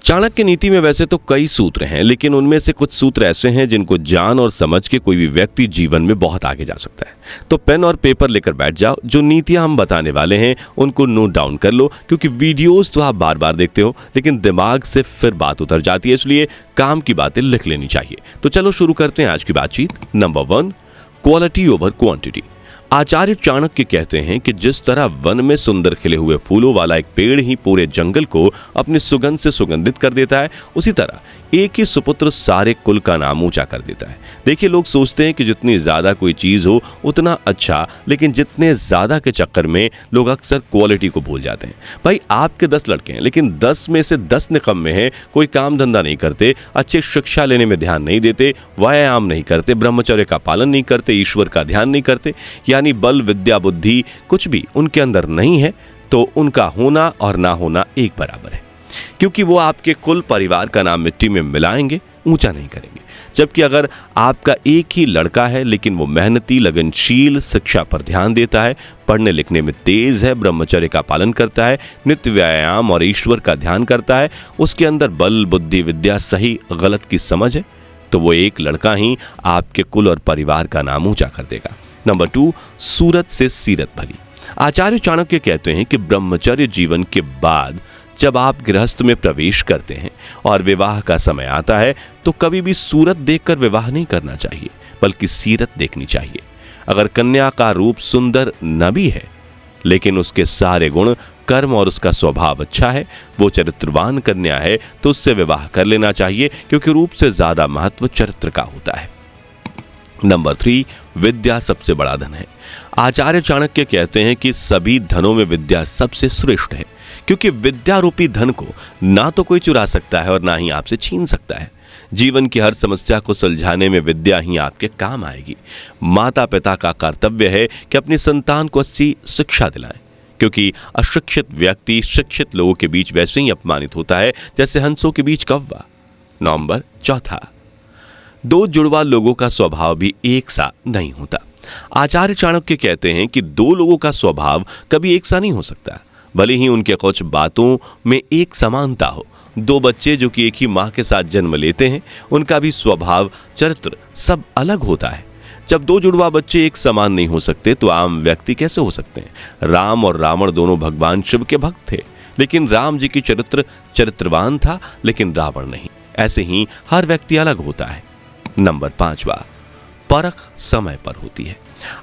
चाणक्य नीति में वैसे तो कई सूत्र हैं, लेकिन उनमें से कुछ सूत्र ऐसे हैं जिनको जान और समझ के कोई भी व्यक्ति जीवन में बहुत आगे जा सकता है। तो पेन और पेपर लेकर बैठ जाओ, जो नीतियां हम बताने वाले हैं उनको नोट डाउन कर लो, क्योंकि वीडियोस तो आप बार बार देखते हो लेकिन दिमाग से फिर बात उतर जाती है, इसलिए काम की बातें लिख लेनी चाहिए। तो चलो शुरू करते हैं आज की बातचीत। Number 1, quality over quantity. Acharya Chanakya कहते हैं कि जिस तरह वन में सुंदर खिले हुए फूलों वाला एक पेड़ ही पूरे जंगल को अपनी सुगंध से सुगंधित कर देता है, उसी तरह एक ही सुपुत्र सारे कुल का नाम ऊंचा कर देता है। देखिए, लोग सोचते हैं कि जितनी ज्यादा कोई चीज हो उतना अच्छा, लेकिन जितने ज्यादा के चक्कर में लोग अक्सर क्वालिटी को भूल जाते हैं। भाई, आपके 10 लड़के हैं लेकिन 10 में से 10 निकम्मे हैं, कोई काम धंधा नहीं करते, अच्छी शिक्षा लेने में ध्यान नहीं देते, व्यायाम नहीं करते, ब्रह्मचर्य का पालन नहीं करते, ईश्वर का ध्यान नहीं करते, यानी बल विद्या बुद्धि कुछ भी उनके अंदर नहीं है, तो उनका होना और ना होना एक बराबर है, क्योंकि वो आपके कुल परिवार का नाम मिट्टी में मिलाएंगे, ऊंचा नहीं करेंगे। जबकि अगर आपका एक ही लड़का है लेकिन वो मेहनती, लगनशील, शिक्षा पर ध्यान देता है, पढ़ने लिखने में तेज है, ब्रह्मचर्य का पालन करता है, नित्य व्यायाम और ईश्वर का ध्यान करता है, उसके अंदर बल बुद्धि विद्या सही गलत की समझ है, तो वो एक लड़का ही आपके कुल और परिवार का नाम ऊंचा कर देगा। नंबर 2, सूरत से सीरत भली। आचार्य चाणक्य कहते हैं कि ब्रह्मचर्य जीवन के बाद जब आप गृहस्थ में प्रवेश करते हैं और विवाह का समय आता है, तो कभी भी सूरत देखकर विवाह नहीं करना चाहिए, बल्कि सीरत देखनी चाहिए। अगर कन्या का रूप सुंदर न भी है लेकिन उसके सारे गुण, कर्म और उसका स्वभाव अच्छा है, वो चरित्रवान कन्या है, तो उससे विवाह कर लेना चाहिए, क्योंकि रूप से ज्यादा महत्व चरित्र का होता है। नंबर 3, विद्या सबसे बड़ा धन है। आचार्य चाणक्य कहते हैं कि सभी धनों में विद्या सबसे श्रेष्ठ है, क्योंकि विद्या रूपी धन को ना तो कोई चुरा सकता है और ना ही आपसे छीन सकता है। जीवन की हर समस्या को सुलझाने में विद्या ही आपके काम आएगी। माता पिता का कर्तव्य है कि अपनी संतान को अच्छी शिक्षा दिलाएं, क्योंकि अशिक्षित व्यक्ति शिक्षित लोगों के बीच वैसे ही अपमानित होता है जैसे हंसों के बीच कौवा। नंबर 4, 2 जुड़वा लोगों का स्वभाव भी एक सा नहीं होता। आचार्य चाणक्य कहते हैं कि 2 लोगों का स्वभाव कभी एक सा नहीं हो सकता, भले ही उनके कुछ बातों में एक समानता हो। 2 बच्चे जो कि एक ही मां के साथ जन्म लेते हैं, उनका भी स्वभाव, चरित्र सब अलग होता है। जब 2 जुड़वा बच्चे एक समान नहीं हो सकते तो आम व्यक्ति कैसे हो सकते हैं? राम और रावण दोनों भगवान शिव के भक्त थे, लेकिन राम जी की चरित्र चरित्रवान था, लेकिन रावण नहीं। ऐसे ही हर व्यक्ति अलग होता है। नंबर 5, परख समय पर होती है।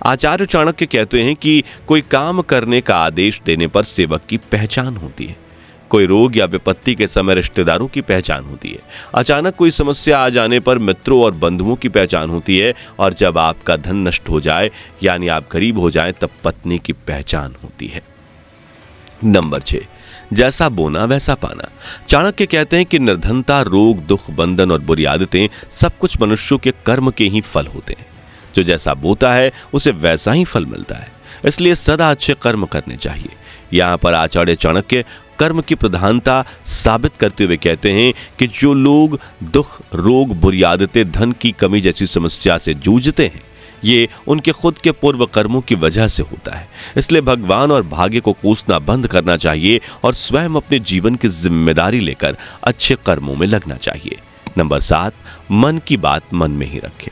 आचार्य चाणक्य कहते हैं कि कोई काम करने का आदेश देने पर सेवक की पहचान होती है, कोई रोग या विपत्ति के समय रिश्तेदारों की पहचान होती है, अचानक कोई समस्या आ जाने पर मित्रों और बंधुओं की पहचान होती है, और जब आपका धन नष्ट हो जाए यानी आप गरीब हो जाएं, तब पत्नी की पहचान होती है। नंबर 6, जैसा बोना वैसा पाना। चाणक्य कहते हैं कि निर्धनता, रोग, दुख, बंधन और बुरी आदतें सब कुछ मनुष्यों के कर्म के ही फल होते हैं। जो जैसा बोता है उसे वैसा ही फल मिलता है, इसलिए सदा अच्छे कर्म करने चाहिए। यहाँ पर आचार्य चाणक्य कर्म की प्रधानता साबित करते हुए कहते हैं कि जो लोग दुख, रोग, बुरी आदतें, धन की कमी जैसी समस्या से जूझते हैं, ये उनके खुद के पूर्व कर्मों की वजह से होता है। इसलिए भगवान और भाग्य को कोसना बंद करना चाहिए और स्वयं अपने जीवन की जिम्मेदारी लेकर अच्छे कर्मों में लगना चाहिए। नंबर 7, मन की बात मन में ही रखें।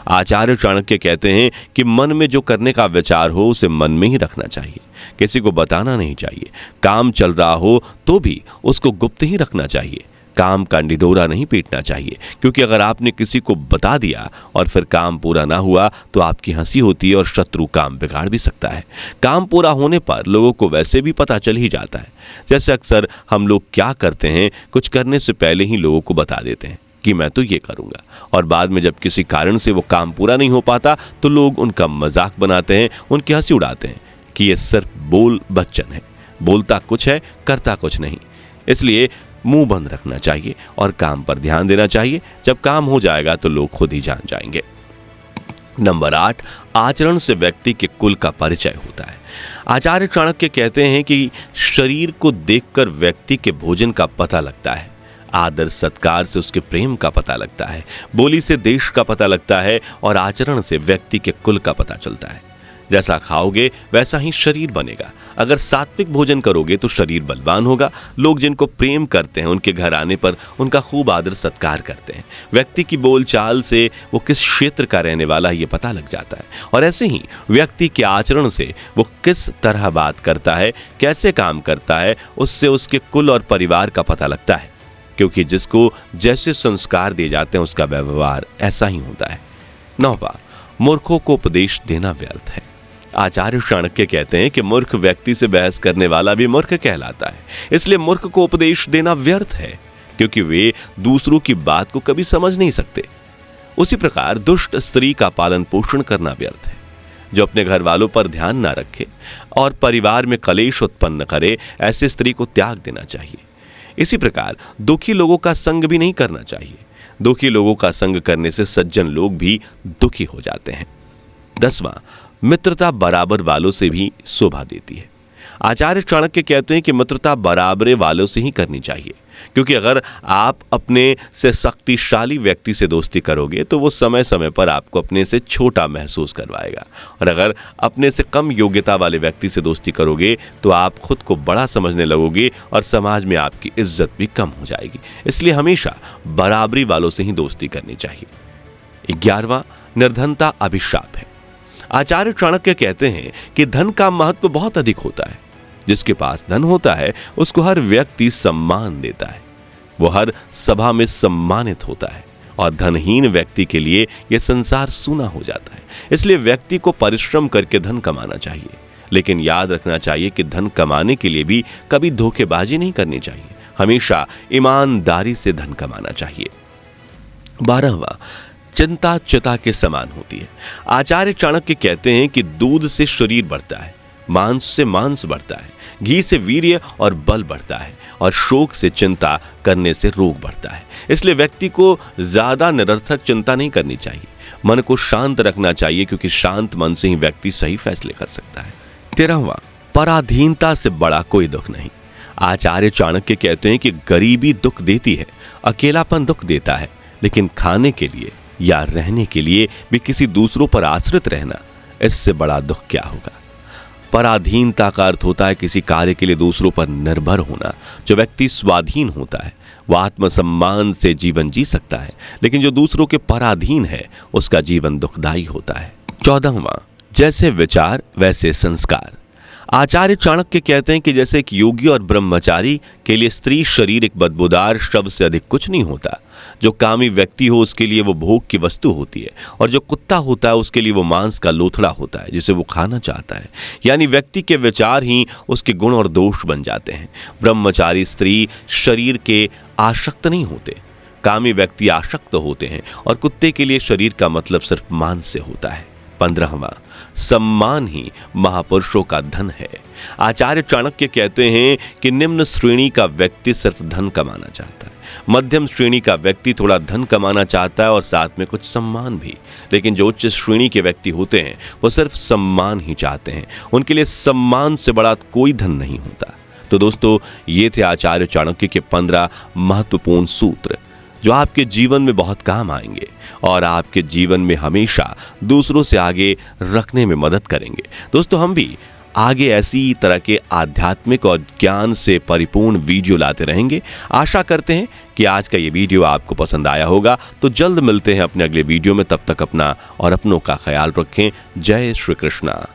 आचार्य चाणक्य कहते हैं कि मन में जो करने का विचार हो उसे मन में ही रखना चाहिए, किसी को बताना नहीं चाहिए। काम चल रहा हो तो भी उसको गुप्त ही रखना चाहिए। काम का निडोरा नहीं पीटना चाहिए, क्योंकि अगर आपने किसी को बता दिया और फिर काम पूरा ना हुआ तो आपकी हंसी होती है और शत्रु काम बिगाड़ भी सकता है। काम पूरा होने पर लोगों को वैसे भी पता चल ही जाता है। जैसे अक्सर हम लोग क्या करते हैं, कुछ करने से पहले ही लोगों को बता देते हैं कि मैं तो ये करूंगा, और बाद में जब किसी कारण से वो काम पूरा नहीं हो पाता तो लोग उनका मजाक बनाते हैं, उनकी हंसी उड़ाते हैं कि ये सिर्फ बोल बच्चन है, बोलता कुछ है करता कुछ नहीं। इसलिए मुंह बंद रखना चाहिए और काम पर ध्यान देना चाहिए। जब काम हो जाएगा तो लोग खुद ही जान जाएंगे। नंबर 8, आचरण से व्यक्ति के कुल का परिचय होता है। आचार्य चाणक्य कहते हैं कि शरीर को देखकर व्यक्ति के भोजन का पता लगता है, आदर सत्कार से उसके प्रेम का पता लगता है, बोली से देश का पता लगता है और आचरण से व्यक्ति के कुल का पता चलता है। जैसा खाओगे वैसा ही शरीर बनेगा। अगर सात्विक भोजन करोगे तो शरीर बलवान होगा। लोग जिनको प्रेम करते हैं उनके घर आने पर उनका खूब आदर सत्कार करते हैं। व्यक्ति की बोलचाल से वो किस क्षेत्र का रहने वाला है ये पता लग जाता है, और ऐसे ही व्यक्ति के आचरण से वो किस तरह बात करता है, कैसे काम करता है, उससे उसके कुल और परिवार का पता लगता है, क्योंकि जिसको जैसे संस्कार दिए जाते हैं उसका व्यवहार ऐसा ही होता है। 9वां, मूर्खों को उपदेश देना व्यर्थ है। आचार्य चाणक्य कहते हैं कि मूर्ख व्यक्ति से बहस करने वाला भी मूर्ख कहलाता है, इसलिए मूर्ख को उपदेश देना व्यर्थ है, क्योंकि वे दूसरों की बात को कभी समझ नहीं सकते। उसी प्रकार दुष्ट स्त्री का पालन पोषण करना व्यर्थ है। जो अपने घर वालों पर ध्यान ना रखे और परिवार में कलेश उत्पन्न करे, ऐसे स्त्री को त्याग देना चाहिए। इसी प्रकार दुखी लोगों का संग भी नहीं करना चाहिए। दुखी लोगों का संग करने से सज्जन लोग भी दुखी हो जाते हैं। 10वां, मित्रता बराबर वालों से भी शोभा देती है। आचार्य चाणक्य कहते हैं कि मित्रता बराबरे वालों से ही करनी चाहिए, क्योंकि अगर आप अपने से शक्तिशाली व्यक्ति से दोस्ती करोगे तो वो समय समय पर आपको अपने से छोटा महसूस करवाएगा, और अगर अपने से कम योग्यता वाले व्यक्ति से दोस्ती करोगे तो आप खुद को बड़ा समझने लगोगे और समाज में आपकी इज्जत भी कम हो जाएगी। इसलिए हमेशा बराबरी वालों से ही दोस्ती करनी चाहिए। 11वां, निर्धनता अभिशाप है। आचार्य चाणक्य कहते हैं कि धन का महत्व बहुत अधिक होता है। जिसके पास धन होता है उसको हर व्यक्ति सम्मान देता है, वो हर सभा में सम्मानित होता है, और धनहीन व्यक्ति के लिए यह संसार सूना हो जाता है। इसलिए व्यक्ति को परिश्रम करके धन कमाना चाहिए, लेकिन याद रखना चाहिए कि धन कमाने के लिए भी कभी धोखेबाजी नहीं करनी चाहिए। हमेशा ईमानदारी से धन कमाना चाहिए। 12वां, चिंता चिता के समान होती है। आचार्य चाणक्य कहते हैं कि दूध से शरीर बढ़ता है, मांस से मांस बढ़ता है, घी से वीर्य और बल बढ़ता है, और शोक से चिंता करने से रोग बढ़ता है। इसलिए व्यक्ति को ज्यादा निरर्थक चिंता नहीं करनी चाहिए। मन को शांत रखना चाहिए, क्योंकि शांत मन से ही व्यक्ति सही फैसले कर सकता है। 13वां, पराधीनता से बड़ा कोई दुख नहीं। आचार्य चाणक्य कहते हैं कि गरीबी दुख देती है, अकेलापन दुख देता है, लेकिन खाने के लिए या रहने के लिए भी किसी दूसरों पर आश्रित रहना, इससे बड़ा दुख क्या होगा। पराधीनता का अर्थ होता है किसी कार्य के लिए दूसरों पर निर्भर होना। जो व्यक्ति स्वाधीन होता है वह आत्मसम्मान से जीवन जी सकता है, लेकिन जो दूसरों के पराधीन है उसका जीवन दुखदायी होता है। 14वां, जैसे विचार वैसे संस्कार। आचार्य चाणक्य कहते हैं कि जैसे एक योगी और ब्रह्मचारी के लिए स्त्री शरीर एक बदबूदार शब्द से अधिक कुछ नहीं होता। जो कामी व्यक्ति हो उसके लिए वो भोग की वस्तु होती है, और जो कुत्ता होता है उसके लिए वो मांस का लोथड़ा होता है जिसे वो खाना चाहता है। यानी व्यक्ति के विचार ही उसके गुण और दोष बन जाते हैं। ब्रह्मचारी स्त्री शरीर के आसक्त नहीं होते, कामी व्यक्ति आसक्त होते हैं, और कुत्ते के लिए शरीर का मतलब सिर्फ मांस से होता है। 15वां, सम्मान ही महापुरुषों का धन है। आचार्य चाणक्य कहते हैं कि निम्न श्रेणी का व्यक्ति सिर्फ धन कमाना चाहता है, मध्यम श्रेणी का व्यक्ति थोड़ा धन कमाना चाहता है और साथ में कुछ सम्मान भी, लेकिन जो उच्च श्रेणी के व्यक्ति होते हैं वो सिर्फ सम्मान ही चाहते हैं। उनके लिए सम्मान से बड़ा कोई धन नहीं होता। तो दोस्तों, ये थे आचार्य चाणक्य के 15 महत्वपूर्ण सूत्र जो आपके जीवन में बहुत काम आएंगे और आपके जीवन में हमेशा दूसरों से आगे रखने में मदद करेंगे। दोस्तों, हम भी आगे ऐसी तरह के आध्यात्मिक और ज्ञान से परिपूर्ण वीडियो लाते रहेंगे। आशा करते हैं कि आज का ये वीडियो आपको पसंद आया होगा। तो जल्द मिलते हैं अपने अगले वीडियो में। तब तक अपना और अपनों का ख्याल रखें। जय श्री कृष्णा।